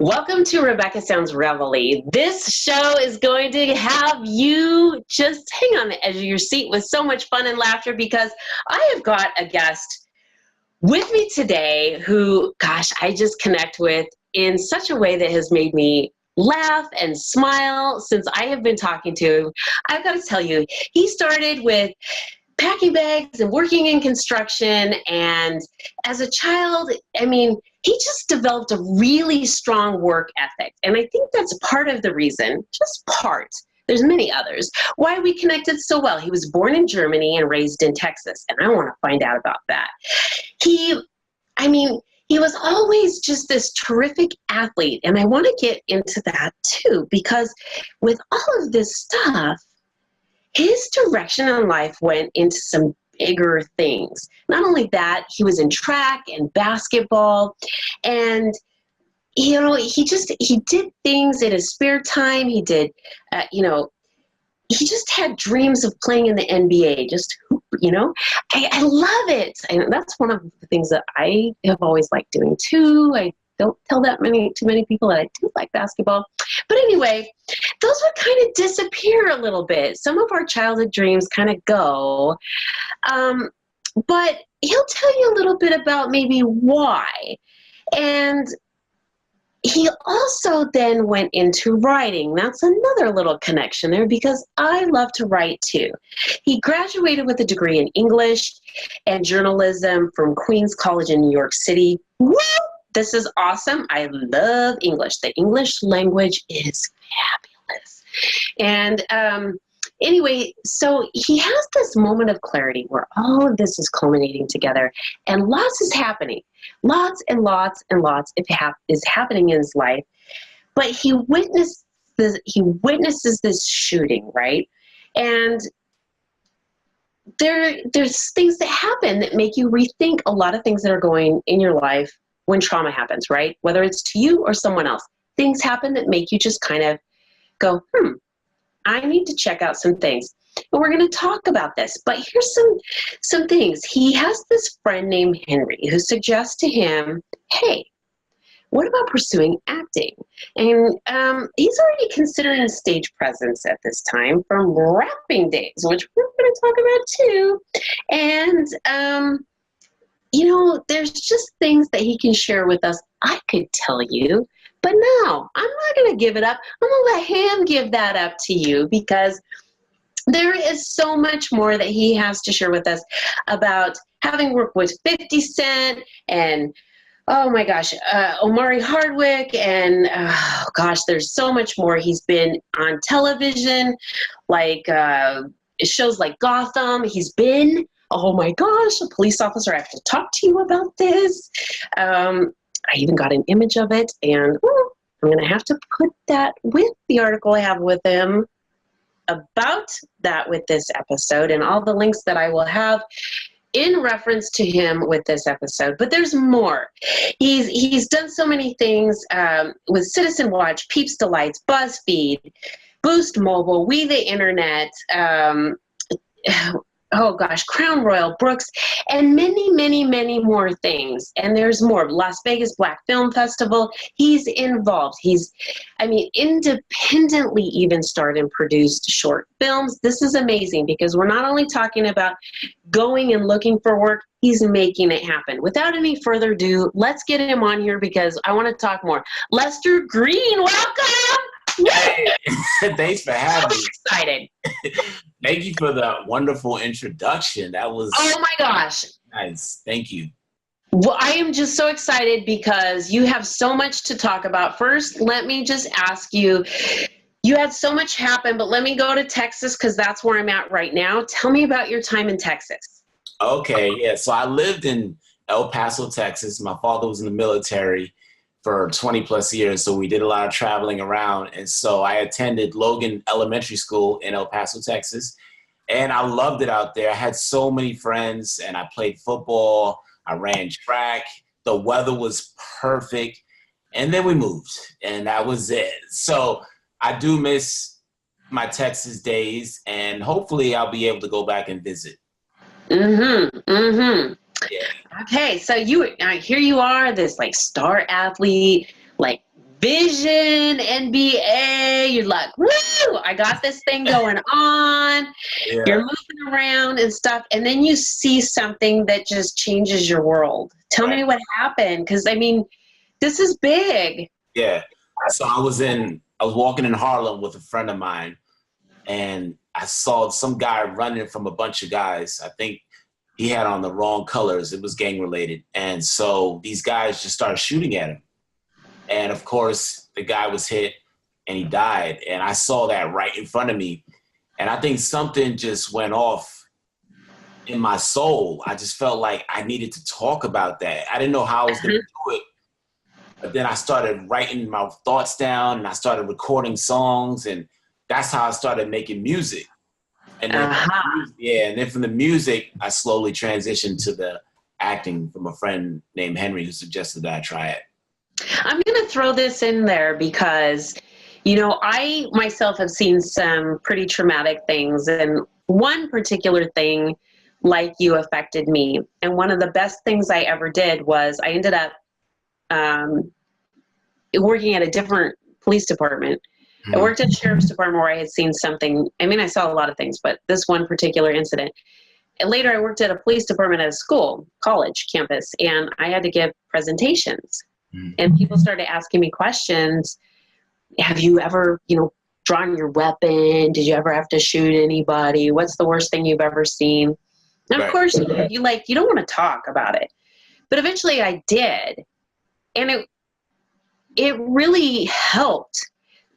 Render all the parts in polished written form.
Welcome to Rebecca Sounds Reveille. This show is going to have you just hang on the edge of your seat with so much fun and laughter because I have got a guest with me today who, gosh, I just connect with in such a way that has made me laugh and smile since I have been talking to him. I've got to tell you, he started with packing bags and working in construction, and as a child, I mean, he just developed a really strong work ethic, and I think that's part of the reason, just part, there's many others, why we connected so well. He was born in Germany and raised in Texas, and I want to find out about that. He was always just this terrific athlete, and I want to get into that too, because with all of this stuff, his direction in life went into some bigger things. Not only that, he was in track and basketball, and he did things in his spare time. He did, he just had dreams of playing in the NBA. I love it, and that's one of the things that I have always liked doing too. I don't tell too many people that I do like basketball. But anyway, those would kind of disappear a little bit. Some of our childhood dreams kind of go. But he'll tell you a little bit about maybe why. And he also then went into writing. That's another little connection there because I love to write too. He graduated with a degree in English and journalism from Queens College in New York City. Woo! This is awesome. I love English. The English language is fabulous. And anyway, so he has this moment of clarity where all of this is culminating together and lots is happening. Lots and lots and lots is happening in his life. But he witnesses this shooting, right? And there's things that happen that make you rethink a lot of things that are going in your life when trauma happens, right? Whether it's to you or someone else. Things happen that make you just kind of go, I need to check out some things. And we're going to talk about this. But here's some things. He has this friend named Henry who suggests to him, hey, what about pursuing acting? And he's already considering stage presence at this time from rapping days, which we're going to talk about too. And, there's just things that he can share with us. I could tell you, but no, I'm not going to give it up. I'm going to let him give that up to you because there is so much more that he has to share with us about having worked with 50 Cent and, oh my gosh, Omari Hardwick, and there's so much more. He's been on television, like shows like Gotham. He's been, oh my gosh, a police officer. I have to talk to you about this. I even got an image of it, and I'm going to have to put that with the article I have with him about that with this episode and all the links that I will have in reference to him with this episode. But there's more. He's done so many things with Citizen Watch, Peeps Delights, BuzzFeed, Boost Mobile, We the Internet, Crown Royal, Brooks, and many, many, many more things. And there's more. Las Vegas Black Film Festival. He's involved. He's independently even starred and produced short films. This is amazing because we're not only talking about going and looking for work, he's making it happen. Without any further ado, let's get him on here because I want to talk more. Lester Greene, welcome! Hey, thanks for having me. I'm excited. Thank you for the wonderful introduction. That was oh my gosh. Nice. Thank you. Well, I am just so excited because you have so much to talk about. First, let me just ask you, you had so much happen, but let me go to Texas because that's where I'm at right now. Tell me about your time in Texas. Okay, yeah. So I lived in El Paso, Texas. My father was in the military for 20 plus years. So we did a lot of traveling around. And so I attended Logan Elementary School in El Paso, Texas. And I loved it out there. I had so many friends and I played football. I ran track. The weather was perfect. And then we moved and that was it. So I do miss my Texas days and hopefully I'll be able to go back and visit. Yeah. Okay, so here you are, this like star athlete, like Vision NBA. You're like, woo! I got this thing going on. Yeah. You're moving around and stuff, and then you see something that just changes your world. Tell me what happened, because I mean, this is big. Yeah. So I was walking in Harlem with a friend of mine, and I saw some guy running from a bunch of guys. I think he had on the wrong colors. It was gang related. And so these guys just started shooting at him. And of course, the guy was hit and he died. And I saw that right in front of me. And I think something just went off in my soul. I just felt like I needed to talk about that. I didn't know how I was going to do it. But then I started writing my thoughts down and I started recording songs. And that's how I started making music. And then, and then from the music, I slowly transitioned to the acting from a friend named Henry who suggested that I try it. I'm going to throw this in there because, you know, I myself have seen some pretty traumatic things. And one particular thing, like you, affected me. And one of the best things I ever did was I ended up working at a different police department. I worked at the sheriff's department where I had seen something. I mean, I saw a lot of things, but this one particular incident. And later I worked at a police department at a school, college campus, and I had to give presentations. And people started asking me questions. Have you ever, you know, drawn your weapon? Did you ever have to shoot anybody? What's the worst thing you've ever seen? And of course, you don't want to talk about it. But eventually I did. And it really helped.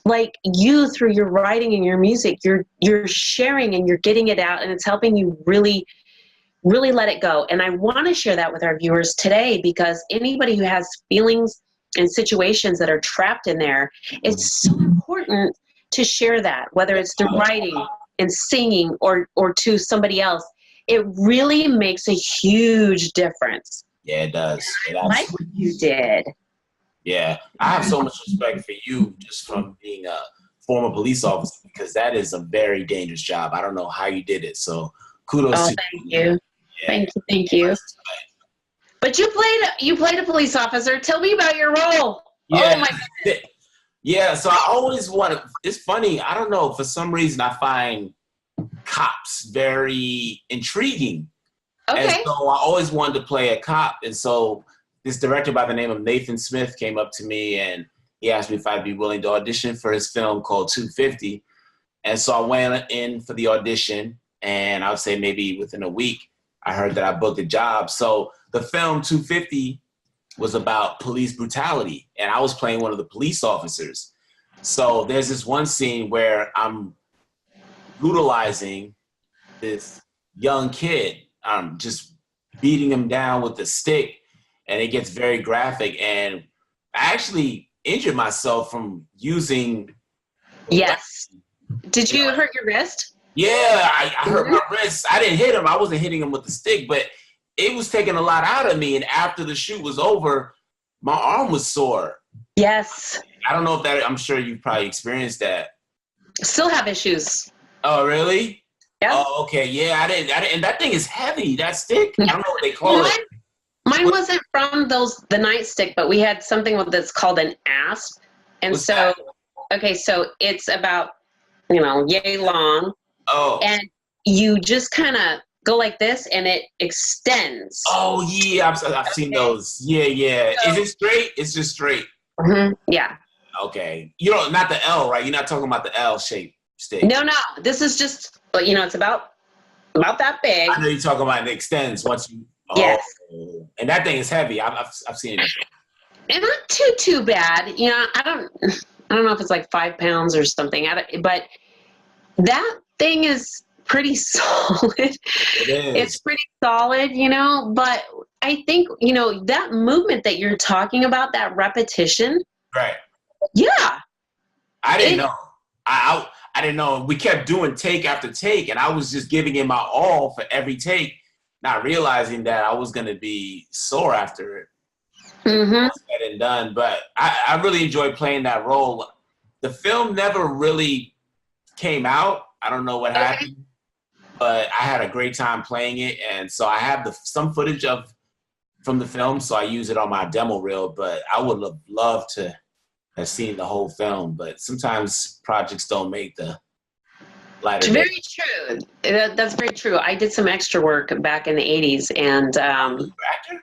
Like you, through your writing and your music, you're sharing and you're getting it out, and it's helping you really, really let it go. And I want to share that with our viewers today, because anybody who has feelings and situations that are trapped in there, it's so important to share that, whether it's through writing and singing or to somebody else. It really makes a huge difference. Yeah, it does. Like what you did. Yeah, I have so much respect for you just from being a former police officer, because that is a very dangerous job. I don't know how you did it. So kudos to you. Yeah. Thank you. But you played a police officer. Tell me about your role. Yeah. Oh my goodness. Yeah, so I always it's funny, I don't know, for some reason I find cops very intriguing. Okay. And so I always wanted to play a cop. And so this director by the name of Nathan Smith came up to me and he asked me if I'd be willing to audition for his film called 250. And so I went in for the audition, and I would say maybe within a week, I heard that I booked a job. So the film 250 was about police brutality, and I was playing one of the police officers. So there's this one scene where I'm brutalizing this young kid. I'm just beating him down with a stick, and it gets very graphic. And I actually injured myself from using. Yes. Did you hurt your wrist? Yeah, I hurt my wrist. I didn't hit him. I wasn't hitting him with the stick, but it was taking a lot out of me. And after the shoot was over, my arm was sore. Yes. I don't know if that, I'm sure you've probably experienced that. Still have issues. Oh, really? Yeah. Oh, okay. Yeah, I didn't, and that thing is heavy, that stick. I don't know what they call it. Mine wasn't from the nightstick, but we had something that's called an asp. And What's so, that? Okay, so it's about, yay long. Oh. And you just kind of go like this and it extends. Oh, yeah, I've seen those. Yeah. So, is it straight? It's just straight. Mm-hmm. Yeah. Okay. Not the L, right? You're not talking about the L-shaped stick. No. This is just, it's about that big. I know you're talking about it extends once you. Oh, yes. And that thing is heavy. I've seen it. And not too bad. I don't know if it's like 5 pounds or something. But that thing is pretty solid. It is. It's pretty solid, But I think that movement that you're talking about, that repetition. Right. Yeah. I didn't know. I didn't know. We kept doing take after take, and I was just giving it my all for every take, not realizing that I was going to be sore after it. Mm-hmm. Said and done. But I really enjoyed playing that role. The film never really came out. I don't know what happened, but I had a great time playing it. And so I have some footage of from the film, so I use it on my demo reel, but I would have loved to have seen the whole film, but sometimes projects don't make the lighter day. Very true. That's very true. I did some extra work back in the 80s, and Actor?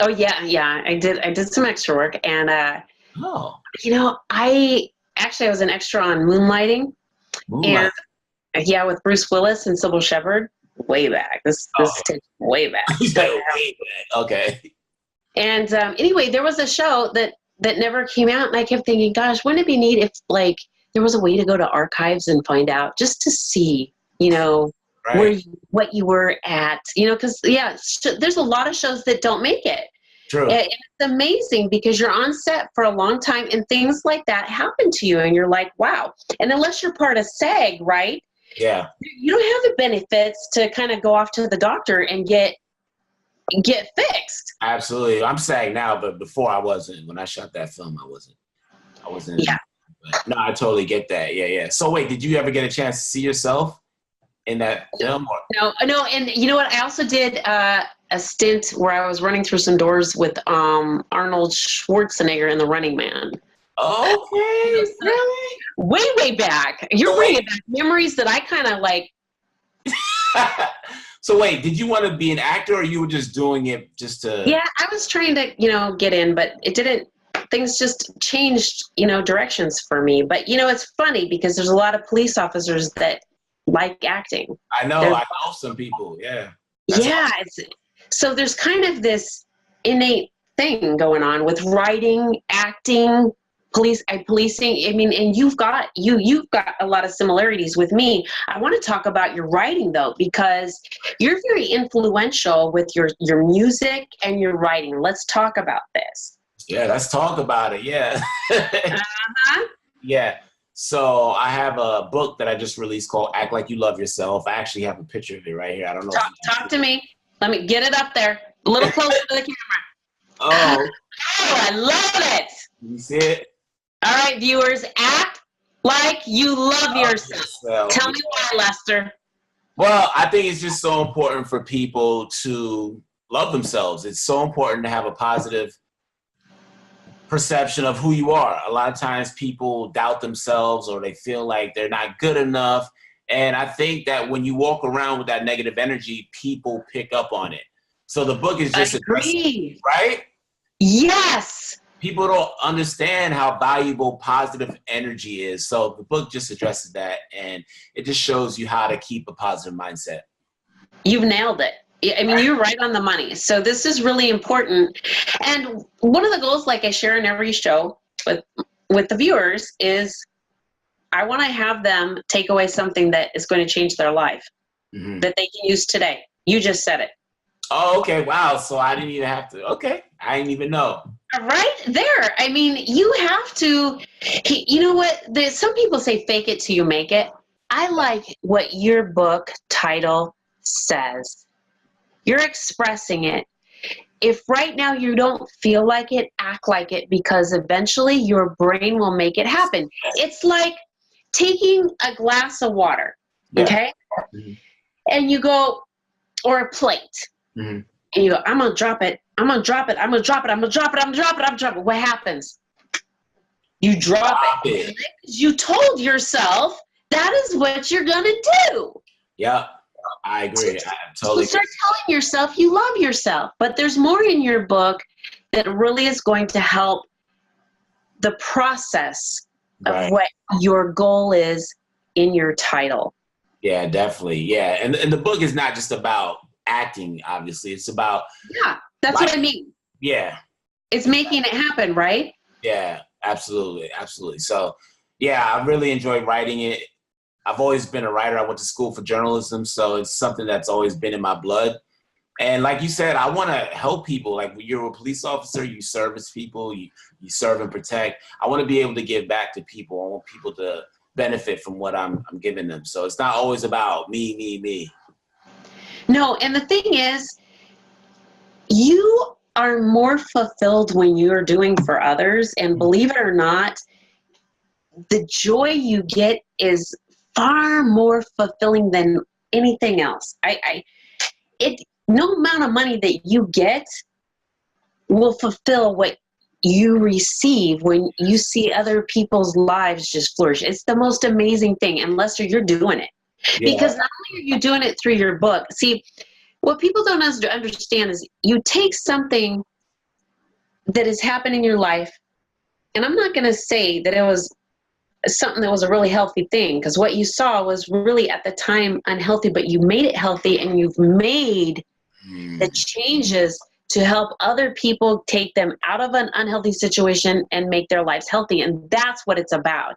oh yeah, I did some extra work, and Oh. you know, I was an extra on Moonlighting, Moonlight. and yeah, with Bruce Willis and Sybil Shepherd, way back. This takes way back. Okay. And anyway, there was a show that never came out, and I kept thinking, gosh, wouldn't it be neat if like there was a way to go to archives and find out, just to see, you know, Right. what you were at, you know, because there's a lot of shows that don't make it. True. And it's amazing because you're on set for a long time and things like that happen to you, and you're like, wow. And unless you're part of SAG, right? Yeah. You don't have the benefits to kind of go off to the doctor and get fixed. Absolutely. I'm SAG now, but before I wasn't. When I shot that film, I wasn't. Yeah. No, I totally get that. Yeah. So wait, did you ever get a chance to see yourself in that film? Or? No. And you know what? I also did a stint where I was running through some doors with Arnold Schwarzenegger in The Running Man. Okay. Really? Way back. You're bringing back memories that I kind of like. So wait, did you want to be an actor, or you were just doing it just to? Yeah, I was trying to, get in, but it didn't. Things just changed, directions for me. But it's funny because there's a lot of police officers that like acting. I know some people. Yeah. So there's kind of this innate thing going on with writing, acting, policing. I mean, and you've got a lot of similarities with me. I want to talk about your writing though, because you're very influential with your music and your writing. Let's talk about this. Yeah, let's talk about it. Yeah. Yeah. So I have a book that I just released called Act Like You Love Yourself. I actually have a picture of it right here. I don't know. Talk to me. Let me get it up there. A little closer to the camera. Oh, I love it. You see it? All right, viewers, act like you love yourself. Tell me why, Lester. Well, I think it's just so important for people to love themselves. It's so important to have a positive perception of who you are. A lot of times people doubt themselves, or they feel like they're not good enough. And I think that when you walk around with that negative energy, people pick up on it. So the book is just Agreed. Right? Yes. People don't understand how valuable positive energy is. So the book just addresses that, and it just shows you how to keep a positive mindset. You've nailed it. I mean, you're right on the money. So this is really important. And one of the goals, like I share in every show with the viewers, is I want to have them take away something that is going to change their life, that they can use today. You just said it. Oh, okay. Wow. So I didn't even have to. Okay. I didn't even know. Right there. I mean, you have to, you know what? Some people say fake it till you make it. I like what your book title says. You're expressing it. If right now you don't feel like it, act like it, because eventually your brain will make it happen. It's like taking a glass of water, okay? And you go, or a plate, and you go, I'm gonna drop it, I'm gonna drop it, I'm gonna drop it, I'm gonna drop it, I'm gonna drop it, I'm gonna drop it. What happens? You drop it. You told yourself that is what you're gonna do. Yeah. I agree. I totally start telling yourself you love yourself. But there's more in your book that really is going to help the process of what your goal is in your title. Yeah, definitely. Yeah. And the book is not just about acting, obviously. It's about... Yeah, that's what I mean. Yeah. It's making it happen, right? Yeah, absolutely. Absolutely. So, yeah, I really enjoy writing it. I've always been a writer. I went to school for journalism, so it's something that's always been in my blood. And like you said, I want to help people. Like when you're a police officer, you service people, you serve and protect. I want to be able to give back to people. I want people to benefit from what I'm giving them. So it's not always about me. No, and the thing is, you are more fulfilled when you're doing for others. And believe it or not, the joy you get is far more fulfilling than anything else. No amount of money that you get will fulfill what you receive when you see other people's lives just flourish. It's the most amazing thing. And Lester, you're doing it. Yeah. Because not only are you doing it through your book, see, what people don't understand is you take something that has happened in your life, and I'm not going to say that it was something that was a really healthy thing, because what you saw was really at the time unhealthy, but you made it healthy, and you've made the changes to help other people take them out of an unhealthy situation and make their lives healthy. And that's what it's about.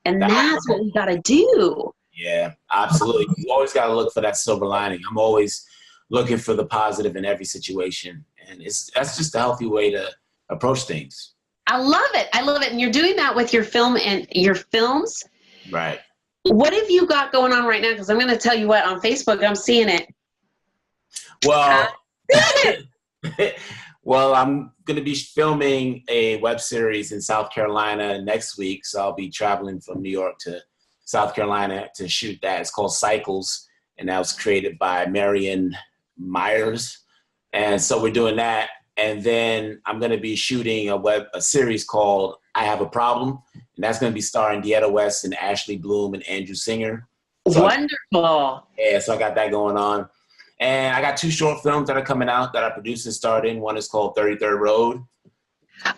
And that's what we got to do. Yeah, absolutely. You always got to look for that silver lining. I'm always looking for the positive in every situation. And that's just a healthy way to approach things. I love it. I love it. And you're doing that with your film and your films. Right. What have you got going on right now? Because I'm going to tell you what, on Facebook, I'm seeing it. Well, well, I'm going to be filming a web series in South Carolina next week. So I'll be traveling from New York to South Carolina to shoot that. It's called Cycles, and that was created by Marion Myers. And so we're doing that. And then I'm going to be shooting a series called I Have a Problem. And that's going to be starring Dieta West and Ashley Bloom and Andrew Singer. So Wonderful. so I got that going on. And I got 2 short films that are coming out that I produced and starred in. One is called 33rd Road.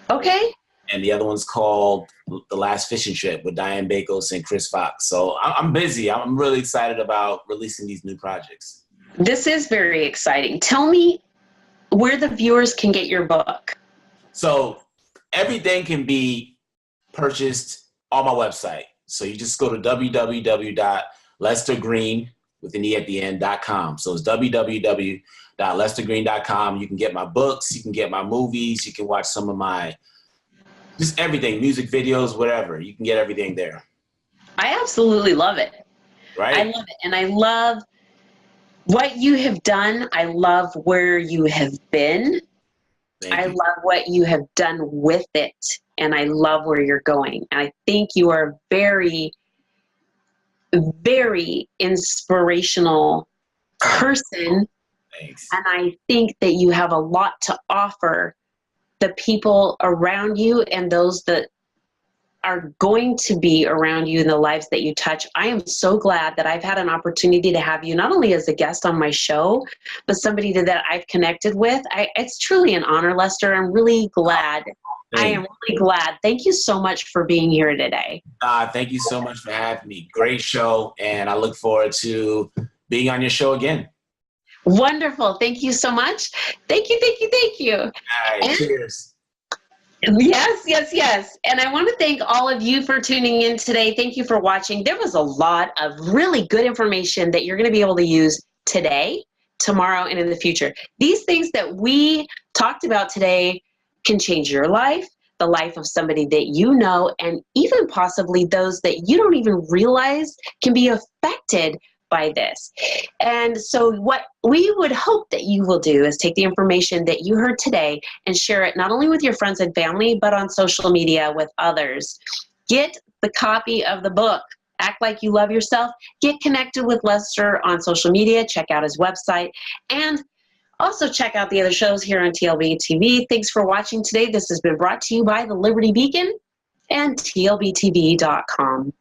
Okay. And the other one's called The Last Fishing Trip with Diane Bakos and Chris Fox. So I'm busy. I'm really excited about releasing these new projects. This is very exciting. Tell me where the viewers can get your book. So everything can be purchased on my website. So you just go to www.lestergreene with an E at the end.com. So it's www.lestergreene.com. You can get my books, you can get my movies, you can watch some of my, just everything, music videos, whatever. You can get everything there. I absolutely love it. Right? I love it. And I love what you have done. I love where you have been. I love what you have done with it. And I love where you're going. And I think you are a very, very inspirational person. Thanks. And I think that you have a lot to offer the people around you and those that are going to be around you in the lives that you touch. I am so glad that I've had an opportunity to have you not only as a guest on my show, but somebody that I've connected with. It's truly an honor, Lester. I'm really glad. I am really glad. Thank you so much for being here today. Thank you so much for having me. Great show. And I look forward to being on your show again. Wonderful. Thank you so much. Thank you, thank you, thank you. All right, cheers. Yes, yes, yes. And I want to thank all of you for tuning in today. Thank you for watching. There was a lot of really good information that you're going to be able to use today, tomorrow, and in the future. These things that we talked about today can change your life, the life of somebody that you know, and even possibly those that you don't even realize can be affected by this. And so what we would hope that you will do is take the information that you heard today and share it not only with your friends and family, but on social media with others. Get the copy of the book, Act Like You Love Yourself. Get connected with Lester on social media. Check out his website. And also check out the other shows here on TLB TV. Thanks for watching today. This has been brought to you by the Liberty Beacon and TLBTV.com.